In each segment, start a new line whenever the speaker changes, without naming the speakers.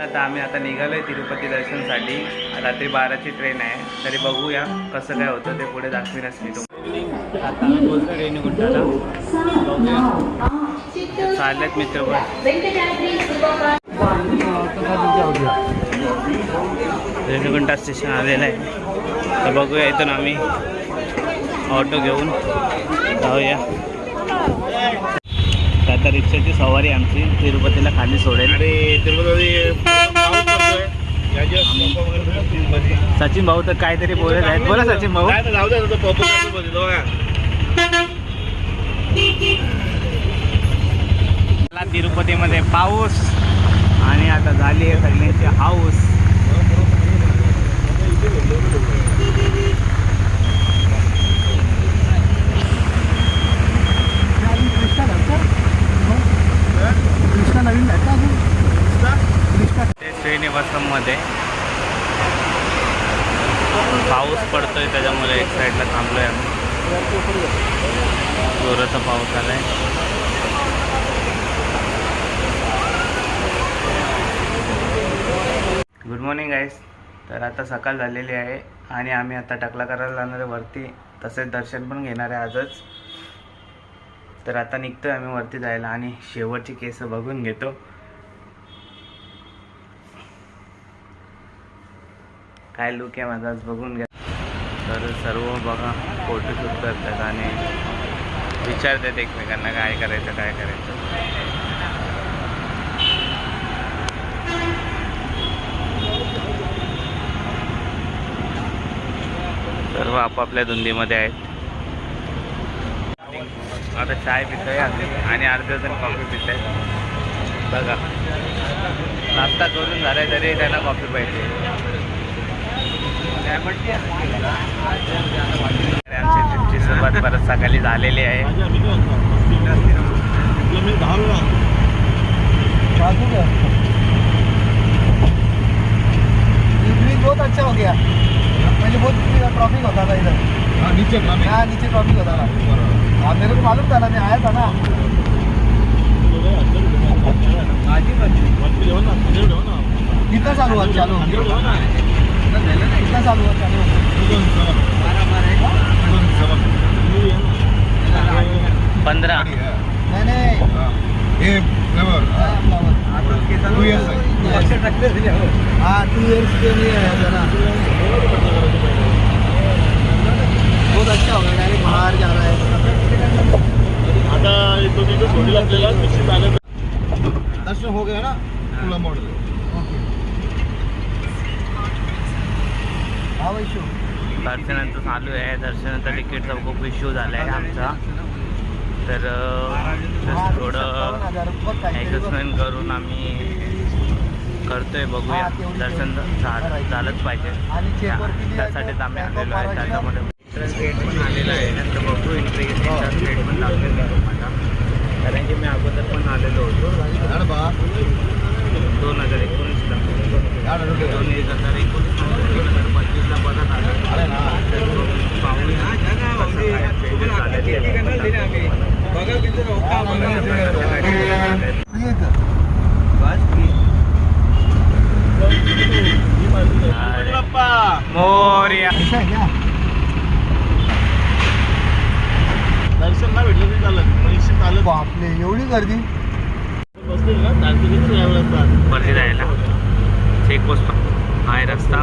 आता आम्ही आता निघालोय तिरुपती दर्शनसाठी. रात्री 12ची ट्रेन आहे. तरी बघूया कसं काय होतं ते पुढे दाखवीनच मी तुम्हाला. आता आम्ही बोलतो रेणीगुंटाला. चाललेत मित्र रेणीगुंटा स्टेशन आलेलं आहे. तर बघूया इथून आम्ही ऑटो घेऊन जाऊया. आता रिक्षाची सवारी आमची तिरुपतीला खाली सोडेल. सचिन भाऊ तर काहीतरी बोलत आहेत. बोला सचिन भाऊ. तिरुपतीमध्ये पाऊस आणि आता झाली आहे सगळ्यांची हाऊस. श्रीनिवासमध्ये पाऊस पडतोय त्याच्यामुळे एक साईडला थांबलोय आम्ही. जोराचा पाऊस आलाय. गुड मॉर्निंग गाईस. तर आता सकाळ झालेली आहे आणि आम्ही आता टकला करायला जाणार आहे वरती. तसेच दर्शन पण घेणार आहे आजच. तर आता निघतोय आम्ही वरती जायला आणि शेवटची केस बघून घेतो. काय लुक आहे माझा आज बघून घ्या. तर सर्व बघा फोटोशूट करतात आणि विचारतात एकमेकांना काय करायचं काय करायचं. सर्व आपापल्या धुंदीमध्ये आहेत. आता चाय पितोय आणि अर्धे जण कॉफी पित आहेत. बघा नाश्ता करून झालाय तरी त्यांना कॉफी पाहिजे. आमची ट्रिपची सुरुवात परत सकाळी झालेली आहे.
बहुत अच्छा हो गया. पहले बहुत ट्रॉफिक होता था इधर. नीचे ट्रॉफिक होता था. मेरे को मालूम था ना, मैं आया था ना. कितना चालू हुआ कितना चालू हुआ
15.
नहीं हाँ 2 years के लिए है जरा. बहुत अच्छा होगा. डायरेक्ट बाहर जा रहा है.
आता तो तिथं सोडी लागलेला निश्चित आलं.
दर्शन हो गया ना पूरा मॉडल. हाँ भाई शो
दर्शनाचं चालू आहे. दर्शनाचा तिकीटचा खूप इश्यू झाला आहे आमचा. तर थोडं ॲडजस्टमेंट करून आम्ही करतोय. बघूया दर्शन झालंच पाहिजे. त्यासाठीच आम्ही आलेलो आहे. त्याच्यामध्ये रेट पण आलेला आहे. नंतर बघू एंट्री रेट पण लागलेला आहे माझा. कारण की मी अगोदर पण आलेलो होतो 2019ला. 2019 2025ला परत आलं. मोरया.
दर्शन ना भेटलं तरी चालत. निश्चित आलं.
बापले एवढी गर्दी.
बसतील ना दार्जिलिंग यावेळेस
वरती जायला चेकपोस्ट आहे रस्ता.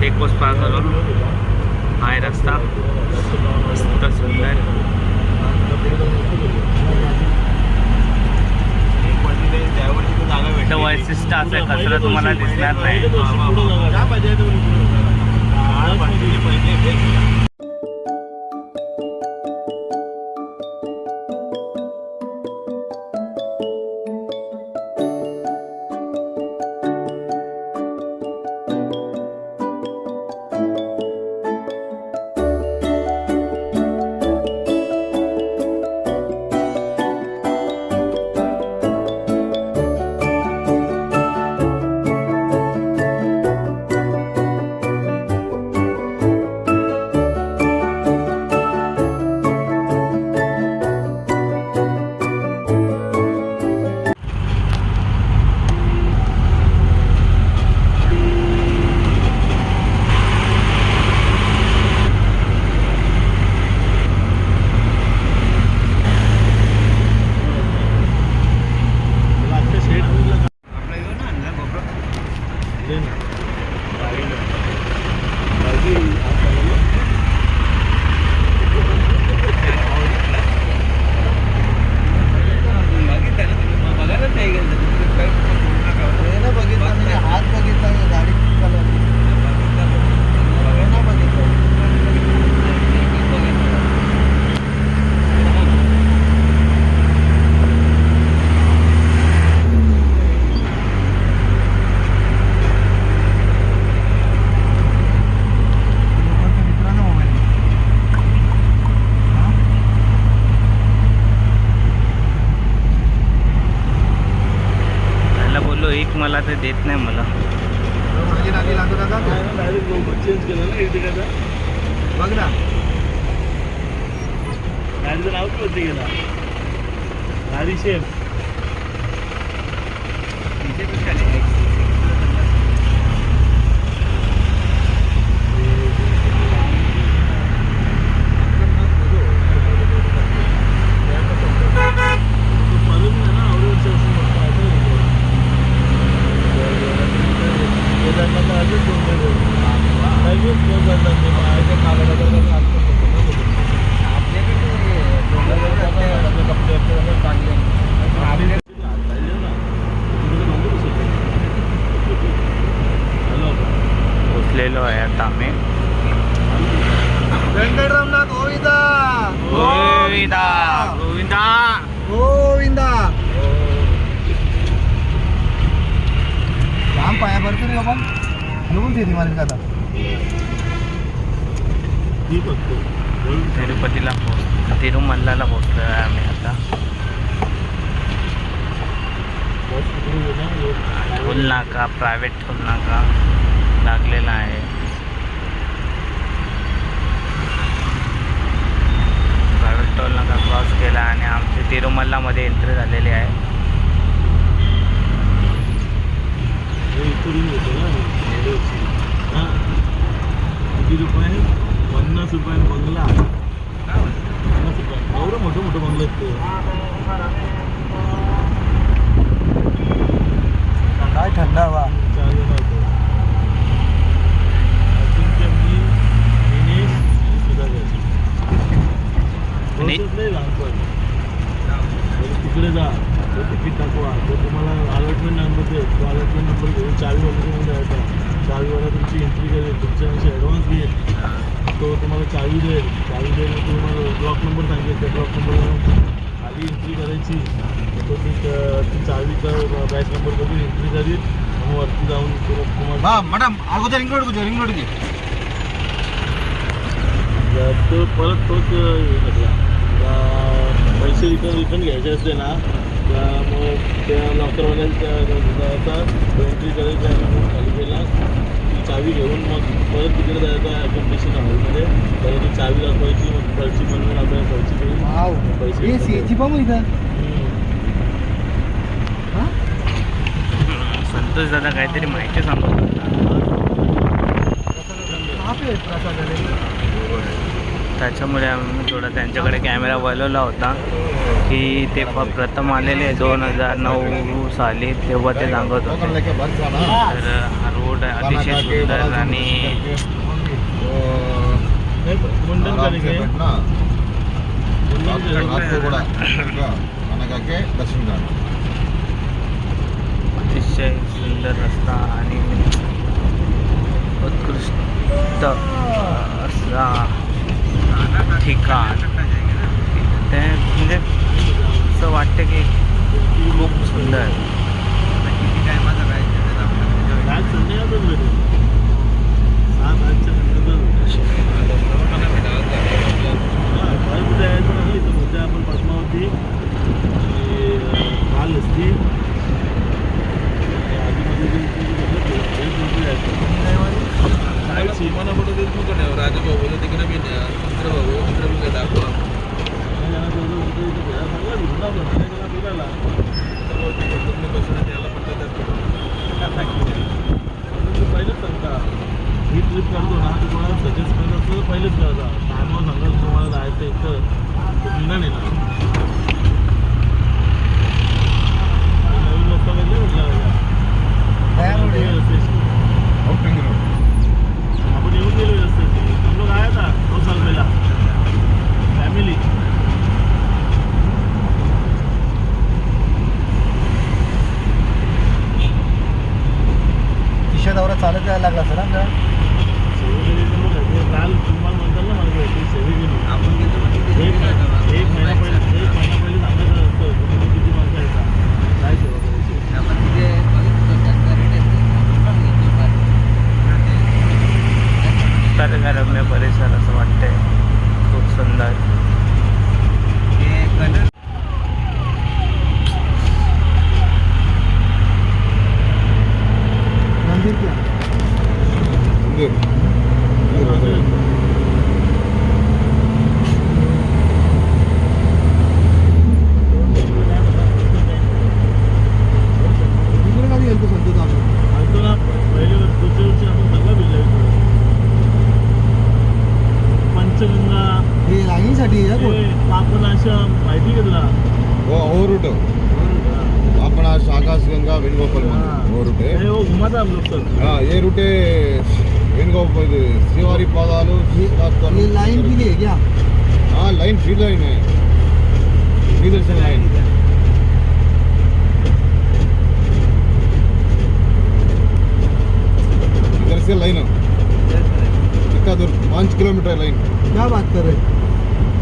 चेकपोस्ट पार करून हाय रस्ता मस्त सुंदर. इथं वैशिष्ट्य असं आहे, कचरा तुम्हाला दिसणार नाही. मला ते देत नाही मला.
माझी नादी लागू नका.
डायरेक्ट लोक चेंज केलं ना इथे
बघ ना
गाडीचं नाव काय होते गेला गाडी शेप
पोचलेलो आहे आता आम्ही.
वेंकटरमण गोविंदा
गोविंदा गोविंदा
गोविंदा. लांब पाया भरतो रे बाबा. निघून ते मार्ग आता
तिरुपतीला तिरुमल्लाला पोहोचलो आहे आम्ही आता. टोल नाका प्रायव्हेट टोल नाका लागलेला आहे. प्रायव्हेट टोल नाका क्रॉस केला आणि आमची तिरुमल्लामध्ये एंट्री झालेली आहे.
किती रुपये 50 रुपयाने बंगला. 50 रुपये एवढं मोठं मोठं बंगला असतो.
काय थंड हवा.
अजिंक्य मी दिनेश सुधाकर नाही लहानपण तिकडे जा तो तिकीट दाखवा तो तुम्हाला अलॉटमेंट नंबर दे. तो अलॉटमेंट नंबर घेऊन चावी वगैरे द्यायचा. चावीवाला तुमची एंट्री करेल तुमच्याशी ॲडव्हान्स घेईल. तो तुम्हाला चावी देईल. चावी देईल तुम्हाला ब्लॉक नंबर सांगेल. त्या ब्लॉक नंबरवर खाली एंट्री करायची. तो ती चावीचा बॅच नंबर बघून एंट्री करील. मग वरती जाऊन तुम्हाला
मॅडम अगोदर रिंग रोड घे.
तो परत तोच पैसे रिटर्न घ्यायचे असते ना त्यामुळे त्या लॉकरवाल्याचा एंट्री करायची आहे. मग खाली गेला ती चावी घेऊन मग परत तिकडे जायचं ॲकोमोडेशन हॉलमध्ये. त्याला ती चावी दाखवायची. मग पर्ची बनवून आपल्याला पर्ची देऊन पैसे
सीएची पण इथं.
संतोष दादा काहीतरी माहिती सांगत होता. त्याच्यामुळे आम्ही थोडा त्यांच्याकडे कॅमेरा वळवला होता की ते प्रथम आलेले 2009 साली तेव्हा ते सांगत होते. तर हा रोड अतिशय सुंदर आणि
मुंडन करेंगे
अतिशय सुंदर रस्ता आणि उत्कृष्ट असा ठिकाण. ते म्हणजे असं वाटतं की खूप सुंदर.
आज संध्याकाळच भेटेल 7-8च्या नंतर कुठे यायचं नाही. इथं उद्या आपण पद्मावती माल असते
सीमाना फोटो देत नव्हतं राजभाऊ बोलले तिकडे बी चंद्रभाऊ तिकडे बी दाखवा
पहिलेच सांगता ही ट्रिप करतो ना तुम्हाला सजेस्ट करत असतो पहिलेच करता. टायमावर सांगाल तुम्हाला जायचं इथं तुम्ही ना नेणार नवीन लोक वगैरे म्हटलं आपण येऊन गेलो व्यवस्थित. हम लोग आया था 2 साल पहिला फॅमिली.
तिशा दौरा चालत यायला लागला सर आपल्याला.
काल तुम्हाला म्हणताल ना मला सेवे गेली
आपण
एक महिना पहिले सांगायचं असतं तुम्ही किती माणसं येतात काय सेवा करायची.
निसर्गरम्य परिसर असं वाटतंय. खूप सुंदर.
मंदिर क्या तिकडे कधी गेलतो संतोष आपण.
आलतो ना पहिले दुसऱ्या वर्षी आपण सगळं भिजला. पंचगंगा
हे लाईनीसाठी आहे कोण?
पापनाशम माहिती आहे का तुला?
वो रूट अपना आकाशगंगा वेणुगोपाल मंदिर वो रूट है.
वो घुमा था हम लोग सब.
हाँ ये रूट है वेणुगोपाल श्रीवारी पादालू
ये लाइन के लिए है क्या?
हाँ लाइन फ्री लाइन है फ्री दर्शन लाइन. इधर से लाइन कितना दूर 5 किलोमीटर लाइन.
क्या बात कर रहे हैं?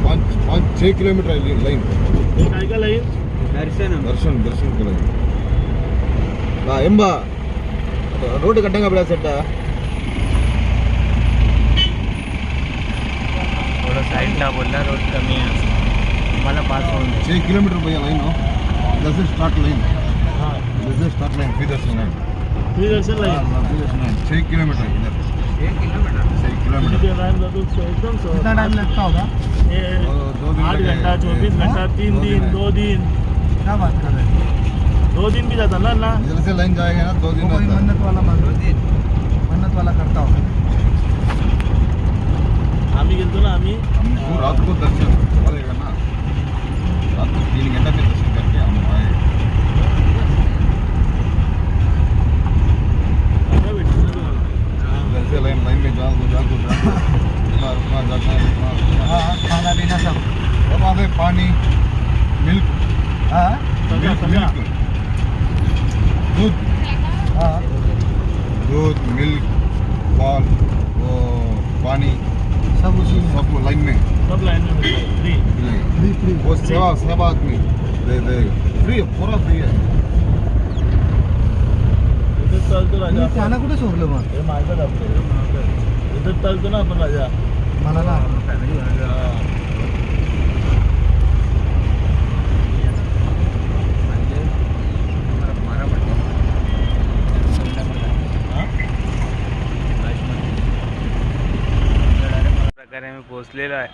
5-6 किलोमीटर लाइन.
हे काय का लाईन
दर्शन दर्शन करायचं. हा एंबा रोड कट्टंगा बेड़ा सेट.
थोडं साईडला बोलला रोड कमी आहे मला पास होऊन जाईल.
6 किलोमीटर भैया लाइन हो. इधर से स्टार्ट लाइन.
हां
इधर से स्टार्ट लाइन फ्री दर्शन लाइन.
फ्री दर्शन लाईन.
फ्री दर्शन लाइन 6 किलोमीटर इधर. 6 किलोमीटर.
किती टाइम जातो एकदम
कितना टाइम लगता होगा?
हे 8 घंटा 24 घंटा 3 दिन 2 दिन
क्या बात कर रहे हैं?
2 दिन भी जाता ना.
इधर से लाइन जाएगा ना 2 दिन
कोई
रहता है.
मन्नत वाला करता होगा.
आम्ही गेलतो ना आम्ही
हमको रात को दर्शन पड़ेगा ना. रात को 3 घंटा में दर्शन करके हम आए.
आता भेटतो ना तुम्हाला.
इधर से लाइन में जाओ रुकना जाना रुकना.
हाँ खाना पीना सब.
और वहाँ पे पानी मिल्क
हाँ
सगळं
दूध
हाँ
दूध मिल्क फल वो पानी
सब उसी में.
सबको लाइन में
सब लाईन में भेटतो फ्री.
मिलेगा.
Free free.
वो सेवा आदमी दे फ्री पूरा फ्री है.
इथंच चालतो राजा
तुम्ही
आपण.
त्यांना कुठे शोधलं मग?
हे माहिती आपलं इथंच चालतो ना आपण राजा.
मला ना
प्रकारे आम्ही पोहोचलेलो आहे